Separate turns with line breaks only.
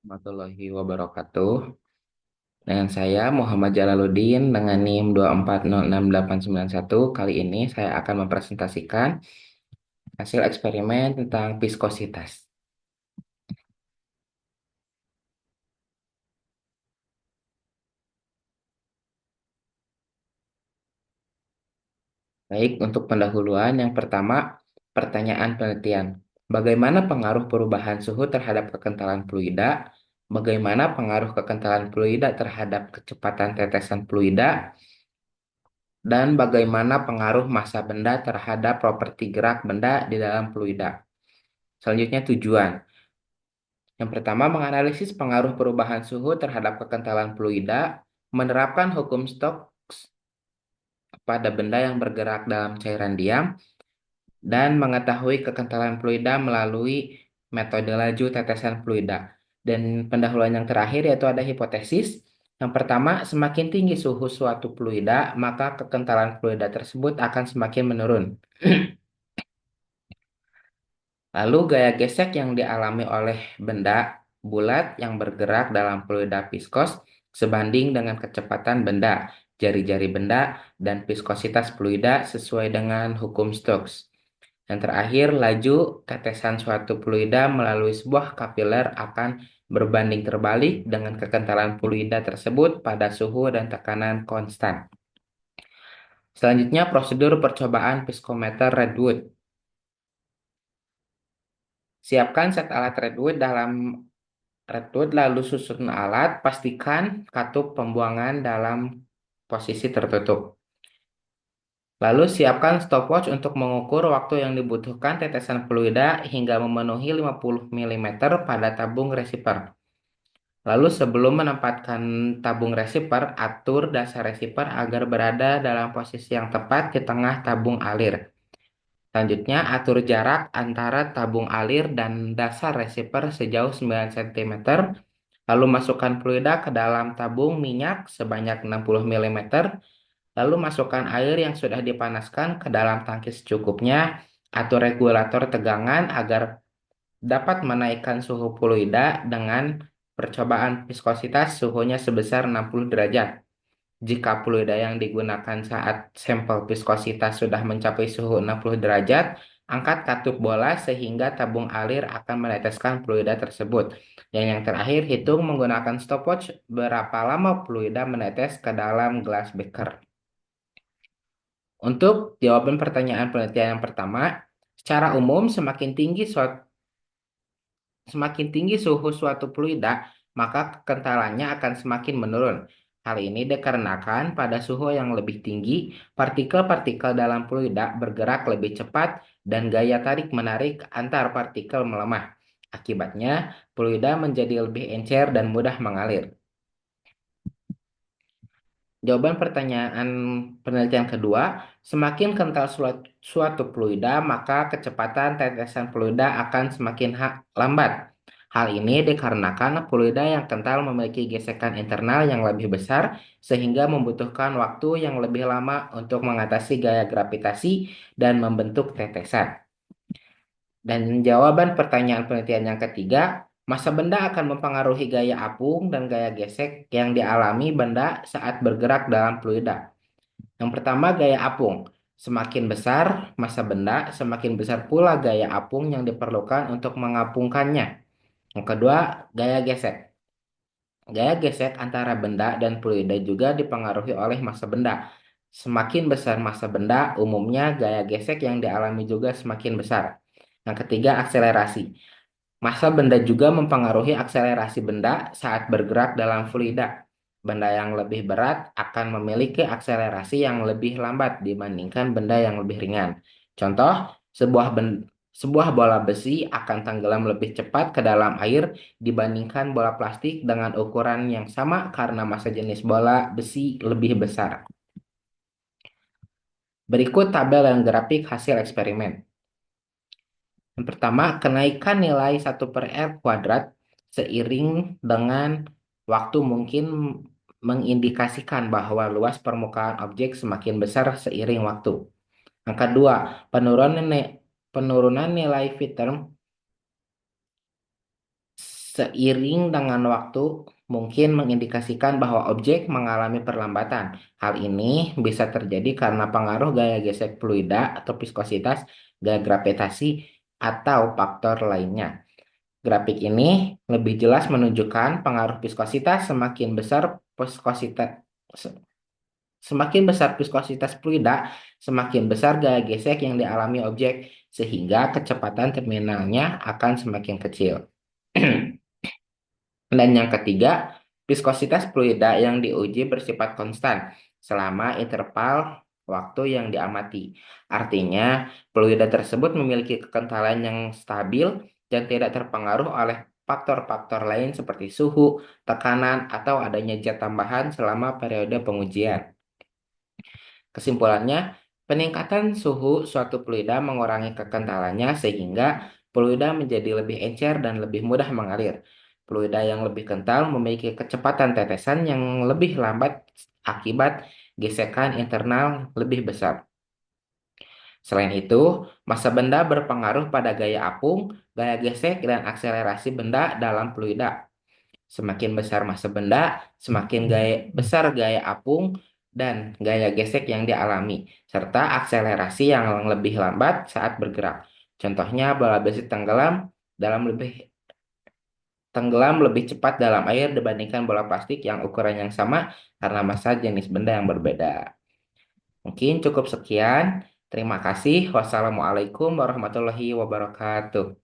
Warahmatullahi wabarakatuh. Dengan saya Muhammad Jalaluddin dengan NIM 2406891. Kali ini saya akan mempresentasikan hasil eksperimen tentang viskositas. Baik, untuk pendahuluan yang pertama, pertanyaan penelitian. Bagaimana pengaruh perubahan suhu terhadap kekentalan fluida? Bagaimana pengaruh kekentalan fluida terhadap kecepatan tetesan fluida? Dan bagaimana pengaruh massa benda terhadap properti gerak benda di dalam fluida? Selanjutnya tujuan. Yang pertama, menganalisis pengaruh perubahan suhu terhadap kekentalan fluida, menerapkan hukum Stokes pada benda yang bergerak dalam cairan diam, dan mengetahui kekentalan fluida melalui metode laju tetesan fluida. Dan pendahuluan yang terakhir yaitu ada hipotesis. Yang pertama, semakin tinggi suhu suatu fluida, maka kekentalan fluida tersebut akan semakin menurun. Lalu gaya gesek yang dialami oleh benda bulat yang bergerak dalam fluida viskos sebanding dengan kecepatan benda, jari-jari benda, dan viskositas fluida sesuai dengan hukum Stokes. Yang terakhir, laju tetesan suatu fluida melalui sebuah kapiler akan berbanding terbalik dengan kekentalan fluida tersebut pada suhu dan tekanan konstan. Selanjutnya, prosedur percobaan viskometer Redwood. Siapkan set alat Redwood lalu susun alat, pastikan katup pembuangan dalam posisi tertutup. Lalu siapkan stopwatch untuk mengukur waktu yang dibutuhkan tetesan fluida hingga memenuhi 50 mm pada tabung receiver. Lalu sebelum menempatkan tabung receiver, atur dasar receiver agar berada dalam posisi yang tepat di tengah tabung alir. Selanjutnya, atur jarak antara tabung alir dan dasar receiver sejauh 9 cm. Lalu masukkan fluida ke dalam tabung minyak sebanyak 60 mm. Lalu masukkan air yang sudah dipanaskan ke dalam tangki secukupnya. Atur regulator tegangan agar dapat menaikkan suhu fluida dengan percobaan viskositas suhunya sebesar 60 derajat. Jika fluida yang digunakan saat sampel viskositas sudah mencapai suhu 60 derajat, angkat katup bola sehingga tabung alir akan meneteskan fluida tersebut. Dan yang terakhir, hitung menggunakan stopwatch berapa lama fluida menetes ke dalam gelas beker. Untuk jawaban pertanyaan penelitian yang pertama, secara umum semakin tinggi suhu suatu fluida, maka kekentalannya akan semakin menurun. Hal ini dikarenakan pada suhu yang lebih tinggi, partikel-partikel dalam fluida bergerak lebih cepat dan gaya tarik-menarik antar partikel melemah. Akibatnya, fluida menjadi lebih encer dan mudah mengalir. Jawaban pertanyaan penelitian kedua, semakin kental suatu fluida, maka kecepatan tetesan fluida akan semakin lambat. Hal ini dikarenakan fluida yang kental memiliki gesekan internal yang lebih besar, sehingga membutuhkan waktu yang lebih lama untuk mengatasi gaya gravitasi dan membentuk tetesan. Dan jawaban pertanyaan penelitian yang ketiga, massa benda akan mempengaruhi gaya apung dan gaya gesek yang dialami benda saat bergerak dalam fluida. Yang pertama, gaya apung. Semakin besar massa benda, semakin besar pula gaya apung yang diperlukan untuk mengapungkannya. Yang kedua, gaya gesek. Gaya gesek antara benda dan fluida juga dipengaruhi oleh massa benda. Semakin besar massa benda, umumnya gaya gesek yang dialami juga semakin besar. Yang ketiga, akselerasi. Massa benda juga mempengaruhi akselerasi benda saat bergerak dalam fluida. Benda yang lebih berat akan memiliki akselerasi yang lebih lambat dibandingkan benda yang lebih ringan. Contoh, sebuah bola besi akan tenggelam lebih cepat ke dalam air dibandingkan bola plastik dengan ukuran yang sama karena massa jenis bola besi lebih besar. Berikut tabel dan grafik hasil eksperimen. Yang pertama, kenaikan nilai 1/R² seiring dengan waktu mungkin mengindikasikan bahwa luas permukaan objek semakin besar seiring waktu. Yang kedua, penurunan nilai V term Seiring dengan waktu, mungkin mengindikasikan bahwa objek mengalami perlambatan. Hal ini bisa terjadi karena pengaruh gaya gesek fluida atau viskositas, gaya gravitasi, atau faktor lainnya. Grafik ini lebih jelas menunjukkan pengaruh viskositas viskositas semakin besar viskositas fluida, semakin besar gaya gesek yang dialami objek, sehingga kecepatan terminalnya akan semakin kecil. Dan yang ketiga, viskositas fluida yang diuji bersifat konstan selama interval waktu yang diamati. Artinya, fluida tersebut memiliki kekentalan yang stabil dan tidak terpengaruh oleh faktor-faktor lain seperti suhu, tekanan, atau adanya zat tambahan selama periode pengujian. Kesimpulannya, peningkatan suhu suatu fluida mengurangi kekentalannya sehingga fluida menjadi lebih encer dan lebih mudah mengalir. Fluida yang lebih kental memiliki kecepatan tetesan yang lebih lambat akibat gesekan internal lebih besar. Selain itu, massa benda berpengaruh pada gaya apung, gaya gesek, dan akselerasi benda dalam fluida. Semakin besar massa benda, semakin besar gaya apung dan gaya gesek yang dialami, serta akselerasi yang lebih lambat saat bergerak. Contohnya, bola besi tenggelam lebih cepat dalam air dibandingkan bola plastik yang ukuran yang sama karena massa jenis benda yang berbeda. Mungkin cukup sekian. Terima kasih. Wassalamualaikum warahmatullahi wabarakatuh.